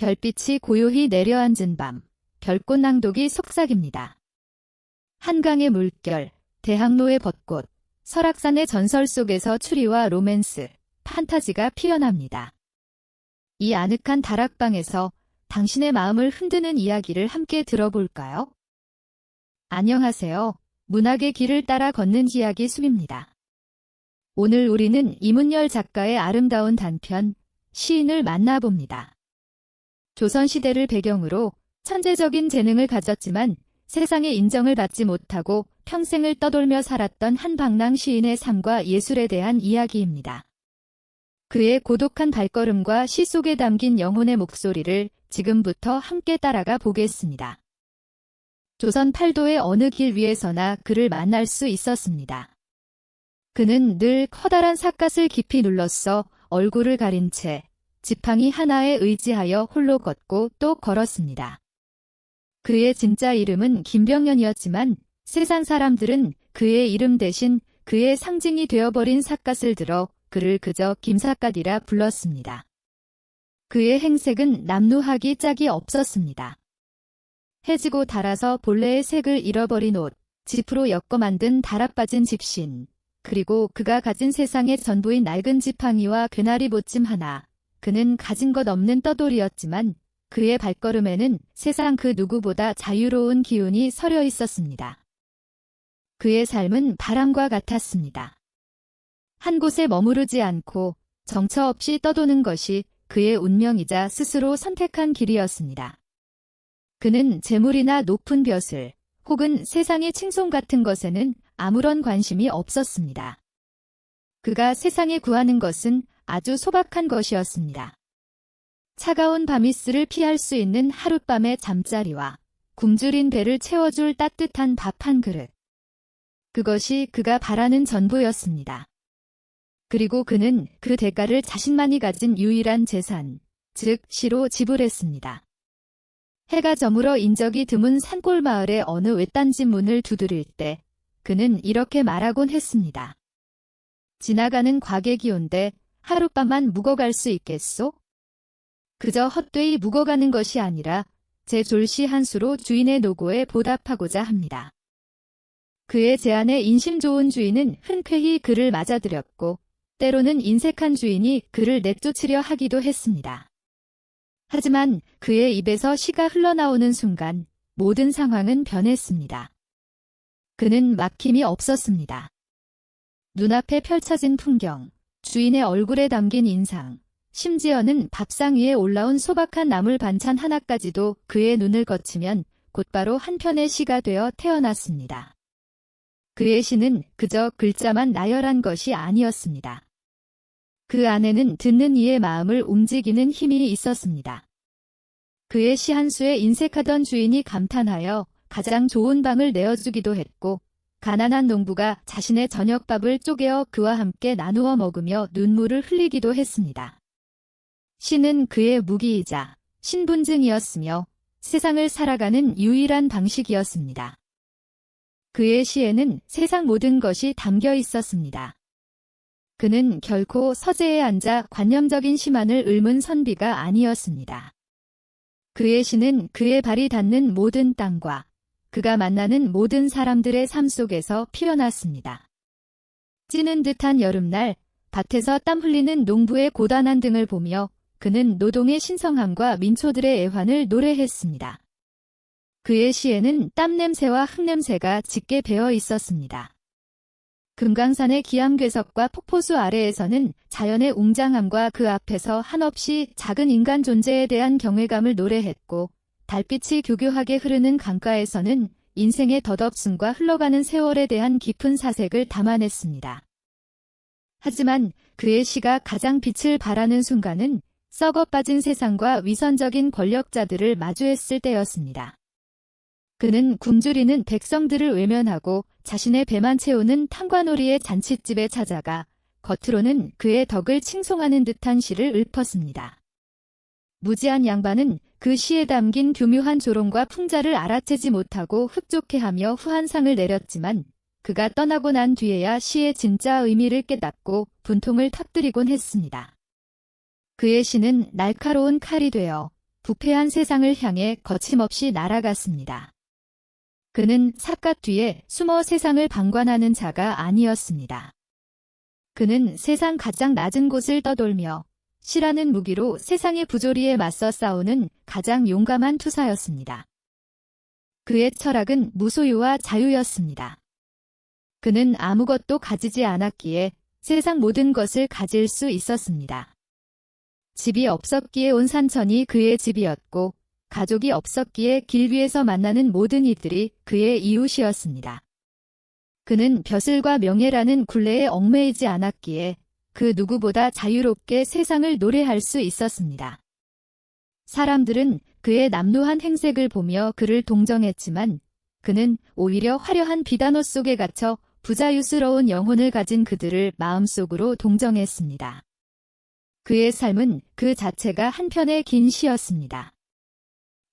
별빛이 고요히 내려앉은 밤, 별꽃 낭독이 속삭입니다. 한강의 물결, 대학로의 벚꽃, 설악산의 전설 속에서 추리와 로맨스, 판타지가 피어납니다. 이 아늑한 다락방에서 당신의 마음을 흔드는 이야기를 함께 들어볼까요? 안녕하세요. 문학의 길을 따라 걷는 이야기 숲입니다. 오늘 우리는 이문열 작가의 아름다운 단편, 시인을 만나봅니다. 조선시대를 배경으로 천재적인 재능을 가졌지만 세상의 인정을 받지 못하고 평생을 떠돌며 살았던 한 방랑 시인의 삶과 예술에 대한 이야기입니다. 그의 고독한 발걸음과 시 속에 담긴 영혼의 목소리를 지금부터 함께 따라가 보겠습니다. 조선 팔도의 어느 길 위에서나 그를 만날 수 있었습니다. 그는 늘 커다란 삿갓을 깊이 눌렀어 얼굴을 가린 채 지팡이 하나에 의지하여 홀로 걷고 또 걸었습니다. 그의 진짜 이름은 김병년이었지만 세상 사람들은 그의 이름 대신 그의 상징이 되어버린 삿갓을 들어 그를 그저 김삿갓이라 불렀습니다. 그의 행색은 남루하기 짝이 없었습니다. 해지고 닳아서 본래의 색을 잃어버린 옷, 지프로 엮어 만든 달아빠진 집신, 그리고 그가 가진 세상의 전부인 낡은 지팡이와 괴나리 보침 하나, 그는 가진 것 없는 떠돌이였지만 그의 발걸음에는 세상 그 누구보다 자유로운 기운이 서려 있었습니다. 그의 삶은 바람과 같았습니다. 한 곳에 머무르지 않고 정처 없이 떠도는 것이 그의 운명이자 스스로 선택한 길이었습니다. 그는 재물이나 높은 벼슬, 혹은 세상의 칭송 같은 것에는 아무런 관심이 없었습니다. 그가 세상에 구하는 것은 아주 소박한 것이었습니다. 차가운 밤이슬을 피할 수 있는 하룻밤의 잠자리와 굶주린 배를 채워줄 따뜻한 밥 한 그릇. 그것이 그가 바라는 전부였습니다. 그리고 그는 그 대가를 자신만이 가진 유일한 재산, 즉 시로 지불했습니다. 해가 저물어 인적이 드문 산골 마을의 어느 외딴 집 문을 두드릴 때 그는 이렇게 말하곤 했습니다. 지나가는 과객이 온데 하룻밤만 묵어갈 수 있겠소? 그저 헛되이 묵어가는 것이 아니라 제 졸시 한 수로 주인의 노고에 보답하고자 합니다. 그의 제안에 인심 좋은 주인은 흔쾌히 그를 맞아들였고 때로는 인색한 주인이 그를 내쫓으려 하기도 했습니다. 하지만 그의 입에서 시가 흘러나오는 순간 모든 상황은 변했습니다. 그는 막힘이 없었습니다. 눈앞에 펼쳐진 풍경, 주인의 얼굴에 담긴 인상, 심지어는 밥상 위에 올라온 소박한 나물 반찬 하나까지도 그의 눈을 거치면 곧바로 한 편의 시가 되어 태어났습니다. 그의 시는 그저 글자만 나열한 것이 아니었습니다. 그 안에는 듣는 이의 마음을 움직이는 힘이 있었습니다. 그의 시 한 수에 인색하던 주인이 감탄하여 가장 좋은 방을 내어주기도 했고 가난한 농부가 자신의 저녁밥을 쪼개어 그와 함께 나누어 먹으며 눈물을 흘리기도 했습니다. 시는 그의 무기이자 신분증이었으며 세상을 살아가는 유일한 방식이었습니다. 그의 시에는 세상 모든 것이 담겨 있었습니다. 그는 결코 서재에 앉아 관념적인 시만을 읊은 선비가 아니었습니다. 그의 시는 그의 발이 닿는 모든 땅과 그가 만나는 모든 사람들의 삶 속에서 피어났습니다. 찌는 듯한 여름날 밭에서 땀 흘리는 농부의 고단한 등을 보며 그는 노동의 신성함과 민초들의 애환을 노래했습니다. 그의 시에는 땀 냄새와 흙 냄새가 짙게 배어 있었습니다. 금강산의 기암괴석과 폭포수 아래에서는 자연의 웅장함과 그 앞에서 한없이 작은 인간 존재에 대한 경외감을 노래했고 달빛이 교교하게 흐르는 강가에서는 인생의 덧없음과 흘러가는 세월에 대한 깊은 사색을 담아냈습니다. 하지만 그의 시가 가장 빛을 발하는 순간은 썩어 빠진 세상과 위선적인 권력자들을 마주했을 때였습니다. 그는 굶주리는 백성들을 외면하고 자신의 배만 채우는 탕과놀이의 잔칫집에 찾아가 겉으로는 그의 덕을 칭송하는 듯한 시를 읊었습니다. 무지한 양반은 그 시에 담긴 교묘한 조롱과 풍자를 알아채지 못하고 흡족해하며 후한상을 내렸지만 그가 떠나고 난 뒤에야 시의 진짜 의미를 깨닫고 분통을 터뜨리곤 했습니다. 그의 시는 날카로운 칼이 되어 부패한 세상을 향해 거침없이 날아갔습니다. 그는 삿갓 뒤에 숨어 세상을 방관하는 자가 아니었습니다. 그는 세상 가장 낮은 곳을 떠돌며 시라는 무기로 세상의 부조리에 맞서 싸우는 가장 용감한 투사였습니다. 그의 철학은 무소유와 자유였습니다. 그는 아무것도 가지지 않았기에 세상 모든 것을 가질 수 있었습니다. 집이 없었기에 온 산천이 그의 집이었고 가족이 없었기에 길 위에서 만나는 모든 이들이 그의 이웃이었습니다. 그는 벼슬과 명예라는 굴레에 얽매이지 않았기에 그 누구보다 자유롭게 세상을 노래할 수 있었습니다. 사람들은 그의 남루한 행색을 보며 그를 동정했지만 그는 오히려 화려한 비단옷 속에 갇혀 부자유스러운 영혼을 가진 그들을 마음속으로 동정했습니다. 그의 삶은 그 자체가 한편의 긴 시였습니다.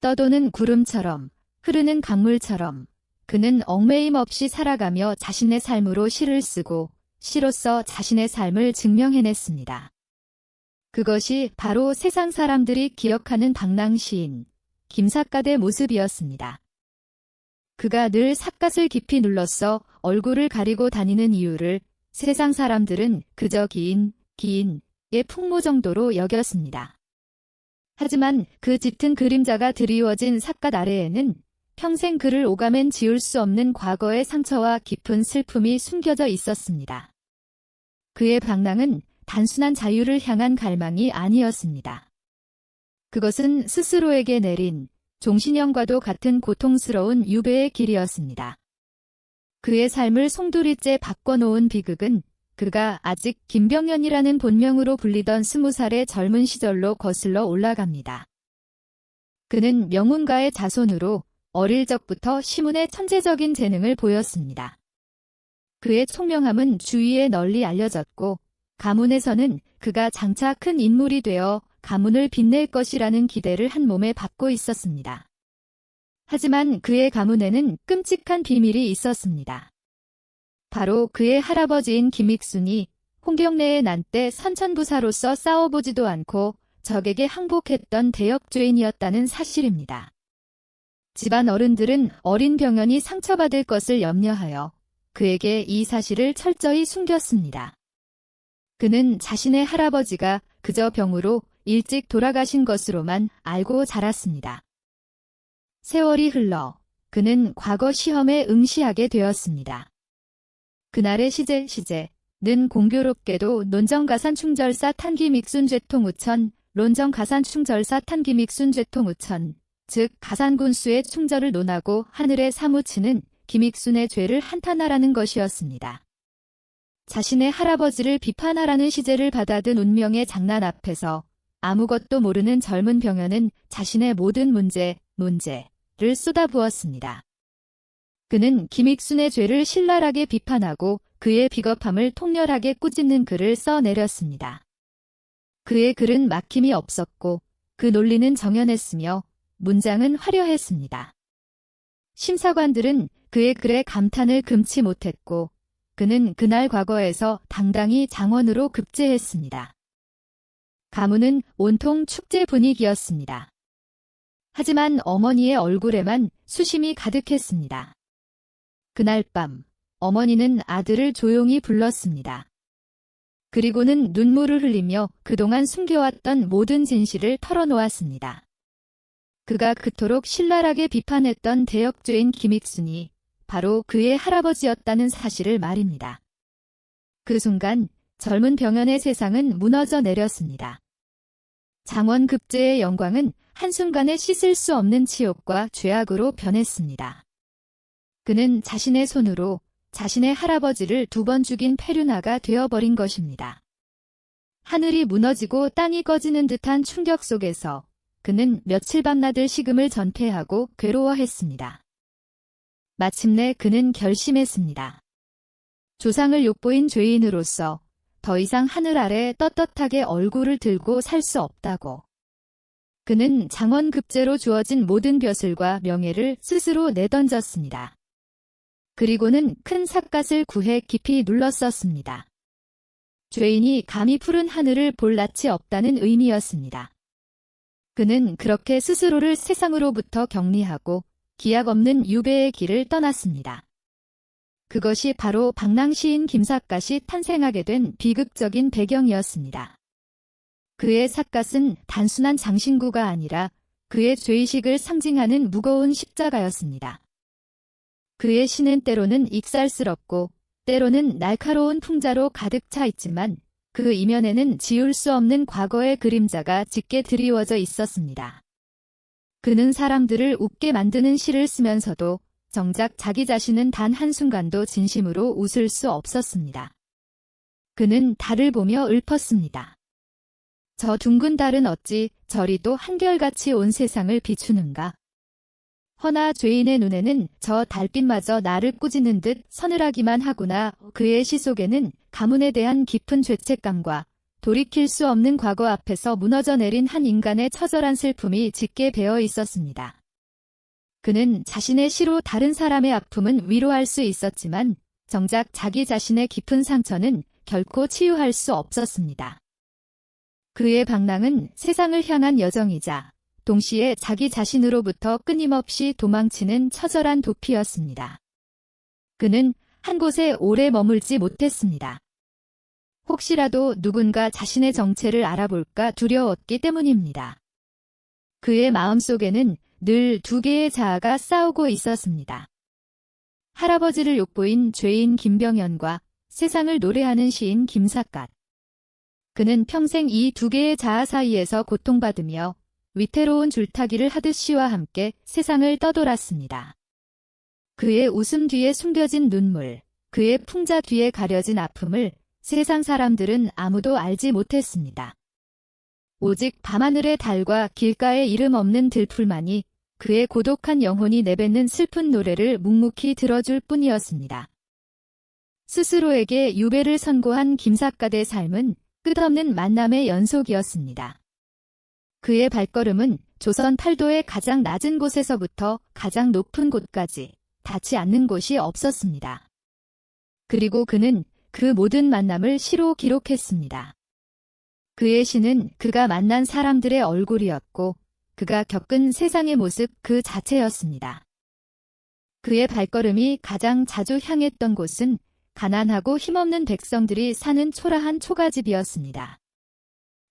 떠도는 구름처럼, 흐르는 강물처럼 그는 얽매임 없이 살아가며 자신의 삶으로 시를 쓰고 시로써 자신의 삶을 증명해냈습니다. 그것이 바로 세상 사람들이 기억하는 방랑 시인 김삿갓의 모습이었습니다. 그가 늘 삿갓을 깊이 눌러써 얼굴을 가리고 다니는 이유를 세상 사람들은 그저 기인의 풍모 정도로 여겼습니다. 하지만 그 짙은 그림자가 드리워진 삿갓 아래에는 평생 그를 오가맨 지울 수 없는 과거의 상처와 깊은 슬픔이 숨겨져 있었습니다. 그의 방랑은 단순한 자유를 향한 갈망이 아니었습니다. 그것은 스스로에게 내린 종신형과도 같은 고통스러운 유배의 길이었습니다. 그의 삶을 송두리째 바꿔놓은 비극은 그가 아직 김병연이라는 본명으로 불리던 20살의 젊은 시절로 거슬러 올라갑니다. 그는 명문가의 자손으로 어릴 적부터 시문의 천재적인 재능을 보였습니다. 그의 총명함은 주위에 널리 알려졌고 가문에서는 그가 장차 큰 인물이 되어 가문을 빛낼 것이라는 기대를 한 몸에 받고 있었습니다. 하지만 그의 가문에는 끔찍한 비밀이 있었습니다. 바로 그의 할아버지인 김익순이 홍경래의 난때 선천부사로서 싸워보지도 않고 적에게 항복했던 대역죄인이었다는 사실입니다. 집안 어른들은 어린 병연이 상처받을 것을 염려하여 그에게 이 사실을 철저히 숨겼습니다. 그는 자신의 할아버지가 그저 병으로 일찍 돌아가신 것으로만 알고 자랐습니다. 세월이 흘러 그는 과거 시험에 응시하게 되었습니다. 그날의 시제는 공교롭게도 논정가산충절사 탄기믹순죄통우천, 론정가산충절사 탄기믹순죄통우천, 즉 가산군수의 충절을 논하고 하늘에 사무치는 김익순의 죄를 한탄하라는 것이었습니다. 자신의 할아버지를 비판하라는 시제를 받아든 운명의 장난 앞에서 아무것도 모르는 젊은 병연은 자신의 모든 문제를 쏟아부었습니다. 그는 김익순의 죄를 신랄하게 비판하고 그의 비겁함을 통렬하게 꾸짖는 글을 써내렸습니다. 그의 글은 막힘이 없었고 그 논리는 정연했으며 문장은 화려했습니다. 심사관들은 그의 글에 감탄을 금치 못했고 그는 그날 과거에서 당당히 장원으로 급제했습니다. 가문은 온통 축제 분위기였습니다. 하지만 어머니의 얼굴에만 수심이 가득했습니다. 그날 밤 어머니는 아들을 조용히 불렀습니다. 그리고는 눈물을 흘리며 그동안 숨겨왔던 모든 진실을 털어놓았습니다. 그가 그토록 신랄하게 비판했던 대역죄인 김익순이 바로 그의 할아버지였다는 사실을 말입니다. 그 순간 젊은 병연의 세상은 무너져 내렸습니다. 장원급제의 영광은 한순간에 씻을 수 없는 치욕과 죄악으로 변했습니다. 그는 자신의 손으로 자신의 할아버지를 2번 죽인 페류나가 되어버린 것입니다. 하늘이 무너지고 땅이 꺼지는 듯한 충격 속에서 그는 며칠 밤낮을 식음을 전폐하고 괴로워했습니다. 마침내 그는 결심했습니다. 조상을 욕보인 죄인으로서 더 이상 하늘 아래 떳떳하게 얼굴을 들고 살 수 없다고. 그는 장원급제로 주어진 모든 벼슬과 명예를 스스로 내던졌습니다. 그리고는 큰 삿갓을 구해 깊이 눌렀었습니다. 죄인이 감히 푸른 하늘을 볼 낯이 없다는 의미였습니다. 그는 그렇게 스스로를 세상으로부터 격리하고 기약 없는 유배의 길을 떠났습니다. 그것이 바로 방랑시인 김삿갓이 탄생하게 된 비극적인 배경이었습니다. 그의 삿갓은 단순한 장신구가 아니라 그의 죄의식을 상징하는 무거운 십자가였습니다. 그의 시는 때로는 익살스럽고 때로는 날카로운 풍자로 가득 차 있지만 그 이면에는 지울 수 없는 과거의 그림자가 짙게 드리워져 있었습니다. 그는 사람들을 웃게 만드는 시를 쓰면서도 정작 자기 자신은 단 한순간도 진심으로 웃을 수 없었습니다. 그는 달을 보며 읊었습니다. 저 둥근 달은 어찌 저리도 한결같이 온 세상을 비추는가. 허나 죄인의 눈에는 저 달빛마저 나를 꾸짖는 듯 서늘하기만 하구나. 그의 시 속에는 가문에 대한 깊은 죄책감과 돌이킬 수 없는 과거 앞에서 무너져 내린 한 인간의 처절한 슬픔이 짙게 배어 있었습니다. 그는 자신의 시로 다른 사람의 아픔은 위로할 수 있었지만 정작 자기 자신의 깊은 상처는 결코 치유할 수 없었습니다. 그의 방랑은 세상을 향한 여정이자 동시에 자기 자신으로부터 끊임없이 도망치는 처절한 도피였습니다. 그는 한 곳에 오래 머물지 못했습니다. 혹시라도 누군가 자신의 정체를 알아볼까 두려웠기 때문입니다. 그의 마음속에는 늘 두 개의 자아가 싸우고 있었습니다. 할아버지를 욕보인 죄인 김병현과 세상을 노래하는 시인 김삿갓. 그는 평생 이 두 개의 자아 사이에서 고통받으며 위태로운 줄타기를 하듯 시와 함께 세상을 떠돌았습니다. 그의 웃음 뒤에 숨겨진 눈물, 그의 풍자 뒤에 가려진 아픔을 세상 사람들은 아무도 알지 못했습니다. 오직 밤하늘의 달과 길가의 이름 없는 들풀만이 그의 고독한 영혼이 내뱉는 슬픈 노래를 묵묵히 들어줄 뿐이었습니다. 스스로에게 유배를 선고한 김삿갓의 삶은 끝없는 만남의 연속이었습니다. 그의 발걸음은 조선 팔도의 가장 낮은 곳에서부터 가장 높은 곳까지 닿지 않는 곳이 없었습니다. 그리고 그는 그 모든 만남을 시로 기록했습니다. 그의 시는 그가 만난 사람들의 얼굴이었고 그가 겪은 세상의 모습 그 자체였습니다. 그의 발걸음이 가장 자주 향했던 곳은 가난하고 힘없는 백성들이 사는 초라한 초가집이었습니다.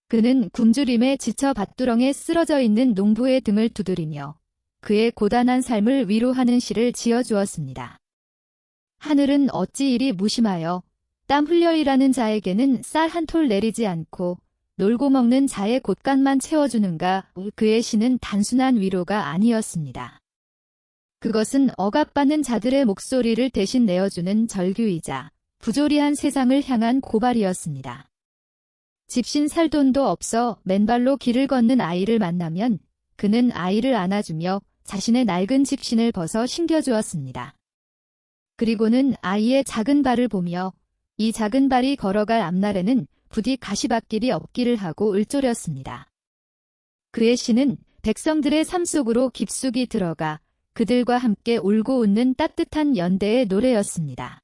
그는 굶주림에 지쳐 밭두렁에 쓰러져 있는 농부의 등을 두드리며 그의 고단한 삶을 위로하는 시를 지어주었습니다. 하늘은 어찌 이리 무심하여 땀 흘려 일하는 자에게는 쌀 한 톨 내리지 않고 놀고 먹는 자의 곳간만 채워주는가. 그의 시는 단순한 위로가 아니었습니다. 그것은 억압받는 자들의 목소리를 대신 내어주는 절규이자 부조리한 세상을 향한 고발이었습니다. 집신 살 돈도 없어 맨발로 길을 걷는 아이를 만나면 그는 아이를 안아주며 자신의 낡은 집신을 벗어 신겨주었습니다. 그리고는 아이의 작은 발을 보며 이 작은 발이 걸어갈 앞날에는 부디 가시밭길이 없기를 하고 을조렸습니다. 그의 시는 백성들의 삶 속으로 깊숙이 들어가 그들과 함께 울고 웃는 따뜻한 연대의 노래였습니다.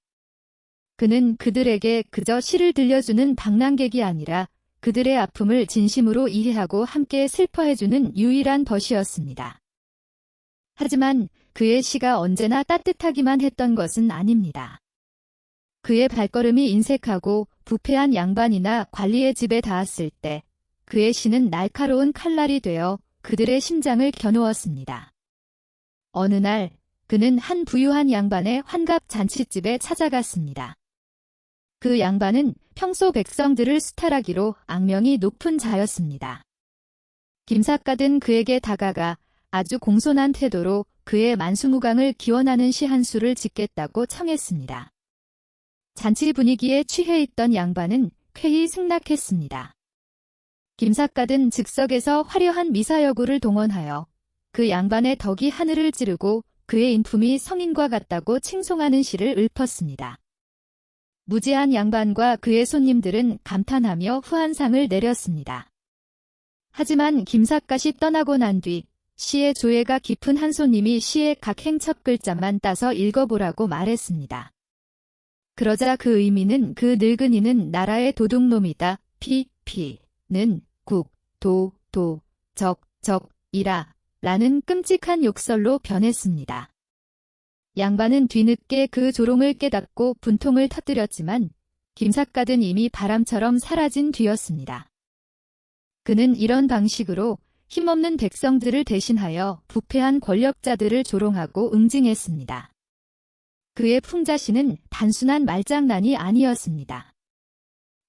그는 그들에게 그저 시를 들려주는 방랑객이 아니라 그들의 아픔을 진심으로 이해하고 함께 슬퍼해주는 유일한 벗이었습니다. 하지만 그의 시가 언제나 따뜻하기만 했던 것은 아닙니다. 그의 발걸음이 인색하고 부패한 양반이나 관리의 집에 닿았을 때 그의 시는 날카로운 칼날이 되어 그들의 심장을 겨누었습니다. 어느 날 그는 한 부유한 양반의 환갑 잔치집에 찾아갔습니다. 그 양반은 평소 백성들을 수탈하기로 악명이 높은 자였습니다. 김삿갓은 그에게 다가가 아주 공손한 태도로 그의 만수무강을 기원하는 시 한 수를 짓겠다고 청했습니다. 잔치 분위기에 취해 있던 양반은 쾌히 승낙했습니다. 김삿갓은 즉석에서 화려한 미사여구를 동원하여 그 양반의 덕이 하늘을 찌르고 그의 인품이 성인과 같다고 칭송하는 시를 읊었습니다. 무지한 양반과 그의 손님들은 감탄하며 후한상을 내렸습니다. 하지만 김삿갓이 떠나고 난 뒤 시의 조예가 깊은 한 손님이 시의 각 행 첫 글자만 따서 읽어보라고 말했습니다. 그러자 그 의미는 그 늙은이는 나라의 도둑놈이다. 피는 국, 도, 적, 적이라 라는 끔찍한 욕설로 변했습니다. 양반은 뒤늦게 그 조롱을 깨닫고 분통을 터뜨렸지만 김삿갓은 이미 바람처럼 사라진 뒤였습니다. 그는 이런 방식으로 힘없는 백성들을 대신하여 부패한 권력자들을 조롱하고 응징했습니다. 그의 풍자시는 단순한 말장난이 아니었습니다.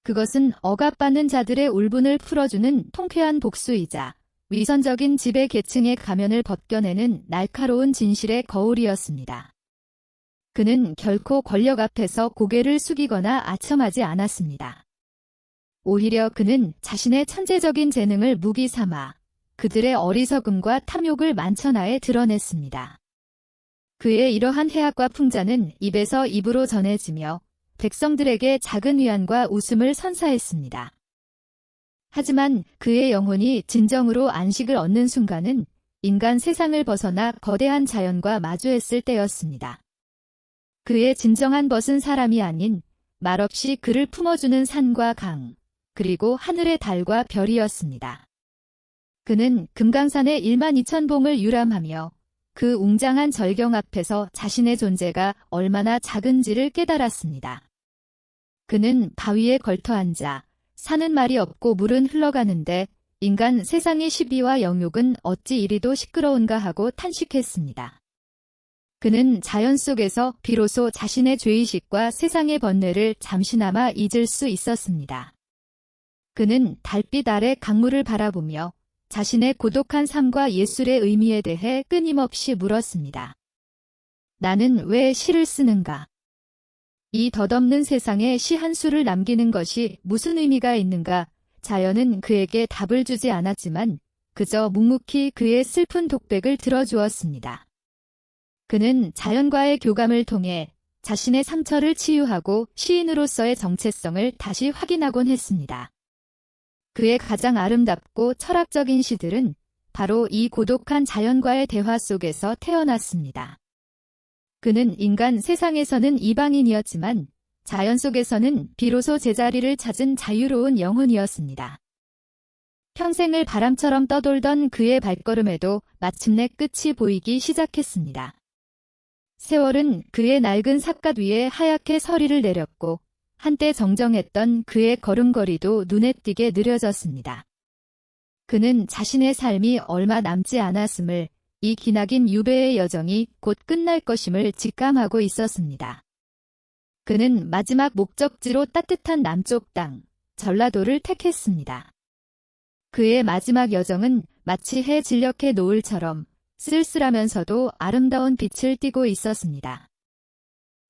그것은 억압받는 자들의 울분을 풀어주는 통쾌한 복수이자 위선적인 지배 계층의 가면을 벗겨내는 날카로운 진실의 거울이었습니다. 그는 결코 권력 앞에서 고개를 숙이거나 아첨하지 않았습니다. 오히려 그는 자신의 천재적인 재능을 무기 삼아 그들의 어리석음과 탐욕을 만천하에 드러냈습니다. 그의 이러한 해악과 풍자는 입에서 입으로 전해지며 백성들에게 작은 위안과 웃음을 선사했습니다. 하지만 그의 영혼이 진정으로 안식을 얻는 순간은 인간 세상을 벗어나 거대한 자연과 마주했을 때였습니다. 그의 진정한 벗은 사람이 아닌 말없이 그를 품어주는 산과 강, 그리고 하늘의 달과 별이었습니다. 그는 금강산의 12,000봉을 유람하며 그 웅장한 절경 앞에서 자신의 존재가 얼마나 작은지를 깨달았습니다. 그는 바위에 걸터 앉아 산은 말이 없고 물은 흘러가는데 인간 세상의 시비와 영욕은 어찌 이리도 시끄러운가 하고 탄식했습니다. 그는 자연 속에서 비로소 자신의 죄의식과 세상의 번뇌를 잠시나마 잊을 수 있었습니다. 그는 달빛 아래 강물을 바라보며 자신의 고독한 삶과 예술의 의미에 대해 끊임없이 물었습니다. 나는 왜 시를 쓰는가? 이 덧없는 세상에 시 한 수를 남기는 것이 무슨 의미가 있는가? 자연은 그에게 답을 주지 않았지만 그저 묵묵히 그의 슬픈 독백을 들어주었습니다. 그는 자연과의 교감을 통해 자신의 상처를 치유하고 시인으로서의 정체성을 다시 확인하곤 했습니다. 그의 가장 아름답고 철학적인 시들은 바로 이 고독한 자연과의 대화 속에서 태어났습니다. 그는 인간 세상에서는 이방인이었지만 자연 속에서는 비로소 제자리를 찾은 자유로운 영혼이었습니다. 평생을 바람처럼 떠돌던 그의 발걸음에도 마침내 끝이 보이기 시작했습니다. 세월은 그의 낡은 삿갓 위에 하얗게 서리를 내렸고 한때 정정했던 그의 걸음걸이도 눈에 띄게 느려졌습니다. 그는 자신의 삶이 얼마 남지 않았음을, 이 기나긴 유배의 여정이 곧 끝날 것임을 직감하고 있었습니다. 그는 마지막 목적지로 따뜻한 남쪽 땅, 전라도를 택했습니다. 그의 마지막 여정은 마치 해 진력해 노을처럼 쓸쓸하면서도 아름다운 빛을 띠고 있었습니다.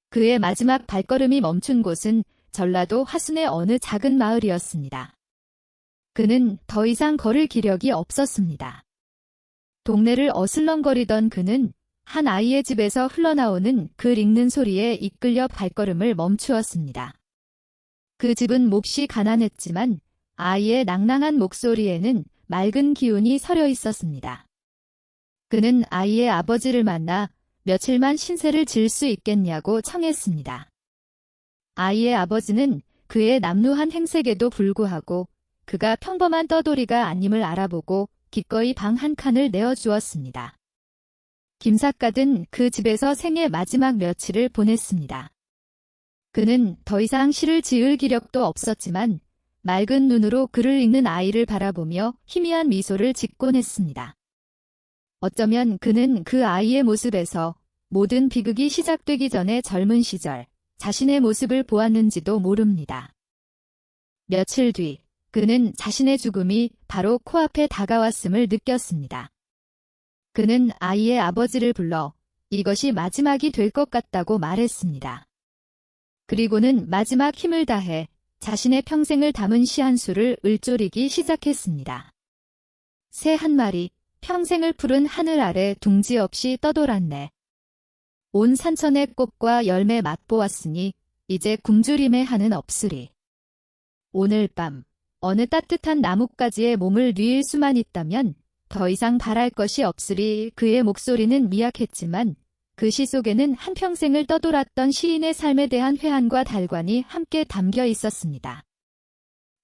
그의 마지막 발걸음이 멈춘 곳은 전라도 화순의 어느 작은 마을이었습니다. 그는 더 이상 걸을 기력이 없었습니다. 동네를 어슬렁거리던 그는 한 아이의 집에서 흘러나오는 글 읽는 소리에 이끌려 발걸음을 멈추었습니다. 그 집은 몹시 가난했지만 아이의 낭낭한 목소리에는 맑은 기운이 서려 있었습니다. 그는 아이의 아버지를 만나 며칠만 신세를 질 수 있겠냐고 청했습니다. 아이의 아버지는 그의 남루한 행색에도 불구하고 그가 평범한 떠돌이가 아님을 알아보고 기꺼이 방 한 칸을 내어주었습니다. 김삿갓은 그 집에서 생애 마지막 며칠을 보냈습니다. 그는 더 이상 시를 지을 기력도 없었지만 맑은 눈으로 글을 읽는 아이를 바라보며 희미한 미소를 짓곤 했습니다. 어쩌면 그는 그 아이의 모습에서 모든 비극이 시작되기 전에 젊은 시절 자신의 모습을 보았는지도 모릅니다. 며칠 뒤 그는 자신의 죽음이 바로 코앞에 다가왔음을 느꼈습니다. 그는 아이의 아버지를 불러 이것이 마지막이 될 것 같다고 말했습니다. 그리고는 마지막 힘을 다해 자신의 평생을 담은 시 한 수를 을조리기 시작했습니다. 새 한 마리, 평생을 푸른 하늘 아래 둥지 없이 떠돌았네. 온 산천의 꽃과 열매 맛보았으니 이제 굶주림에 한은 없으리. 오늘 밤 어느 따뜻한 나뭇가지에 몸을 뉘일 수만 있다면 더 이상 바랄 것이 없으리. 그의 목소리는 미약했지만 그 시 속에는 한평생을 떠돌았던 시인의 삶에 대한 회한과 달관이 함께 담겨 있었습니다.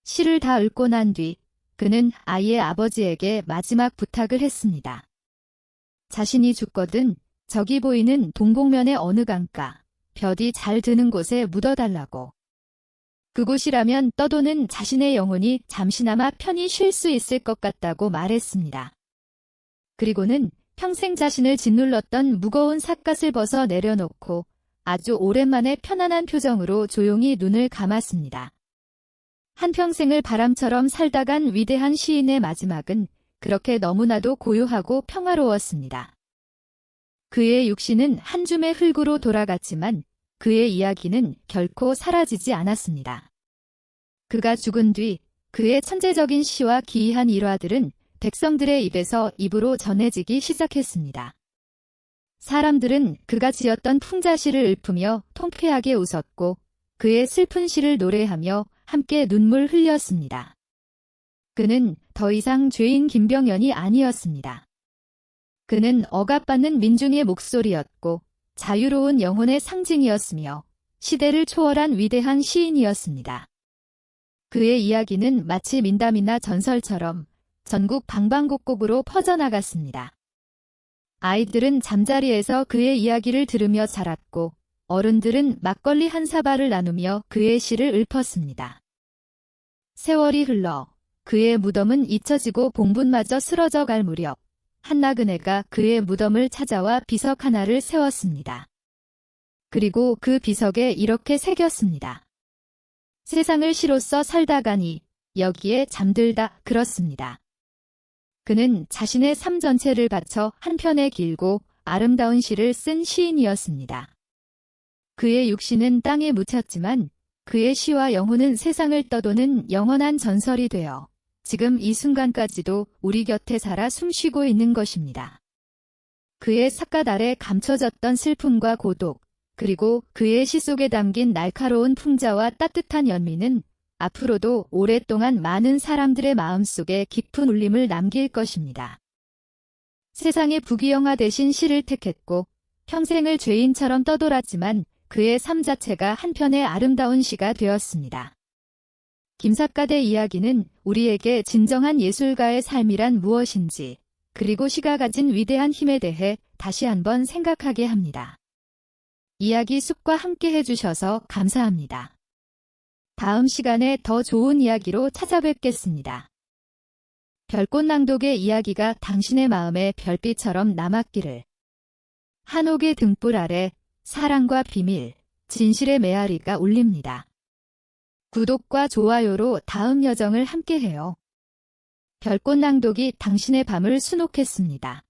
시를 다 읽고 난 뒤 그는 아이의 아버지에게 마지막 부탁을 했습니다. 자신이 죽거든 저기 보이는 동복면의 어느 강가, 볕이 잘 드는 곳에 묻어달라고. 그곳이라면 떠도는 자신의 영혼이 잠시나마 편히 쉴 수 있을 것 같다고 말했습니다. 그리고는 평생 자신을 짓눌렀던 무거운 삿갓을 벗어 내려놓고 아주 오랜만에 편안한 표정으로 조용히 눈을 감았습니다. 한평생을 바람처럼 살다 간 위대한 시인의 마지막은 그렇게 너무나도 고요하고 평화로웠습니다. 그의 육신은 한 줌의 흙으로 돌아갔지만 그의 이야기는 결코 사라지지 않았습니다. 그가 죽은 뒤 그의 천재적인 시와 기이한 일화들은 백성들의 입에서 입으로 전해지기 시작했습니다. 사람들은 그가 지었던 풍자시를 읊으며 통쾌하게 웃었고 그의 슬픈 시를 노래하며 함께 눈물 흘렸습니다. 그는 더 이상 죄인 김병연이 아니었습니다. 그는 억압받는 민중의 목소리였고 자유로운 영혼의 상징이었으며 시대를 초월한 위대한 시인이었습니다. 그의 이야기는 마치 민담이나 전설처럼 전국 방방곡곡으로 퍼져나갔습니다. 아이들은 잠자리에서 그의 이야기를 들으며 자랐고 어른들은 막걸리 한 사발을 나누며 그의 시를 읊었습니다. 세월이 흘러 그의 무덤은 잊혀지고 봉분마저 쓰러져 갈 무렵 한나그네가 그의 무덤을 찾아와 비석 하나를 세웠습니다. 그리고 그 비석에 이렇게 새겼습니다. 세상을 시로써 살다 가니 여기에 잠들다 그렇습니다. 그는 자신의 삶 전체를 바쳐 한 편의 길고 아름다운 시를 쓴 시인이었습니다. 그의 육신은 땅에 묻혔지만 그의 시와 영혼은 세상을 떠도는 영원한 전설이 되어 지금 이 순간까지도 우리 곁에 살아 숨쉬고 있는 것입니다. 그의 삿갓 아래 감춰졌던 슬픔과 고독, 그리고 그의 시 속에 담긴 날카로운 풍자와 따뜻한 연민은 앞으로도 오랫동안 많은 사람들의 마음속에 깊은 울림을 남길 것입니다. 세상의 부귀영화 대신 시를 택했고 평생을 죄인처럼 떠돌았지만 그의 삶 자체가 한 편의 아름다운 시가 되었습니다. 김삿갓의 이야기는 우리에게 진정한 예술가의 삶이란 무엇인지, 그리고 시가 가진 위대한 힘에 대해 다시 한번 생각하게 합니다. 이야기 숲과 함께 해주셔서 감사합니다. 다음 시간에 더 좋은 이야기로 찾아뵙겠습니다. 별꽃낭독의 이야기가 당신의 마음에 별빛처럼 남았기를. 한옥의 등불 아래 사랑과 비밀, 진실의 메아리가 울립니다. 구독과 좋아요로 다음 여정을 함께해요. 별꽃낭독이 당신의 밤을 수놓겠습니다.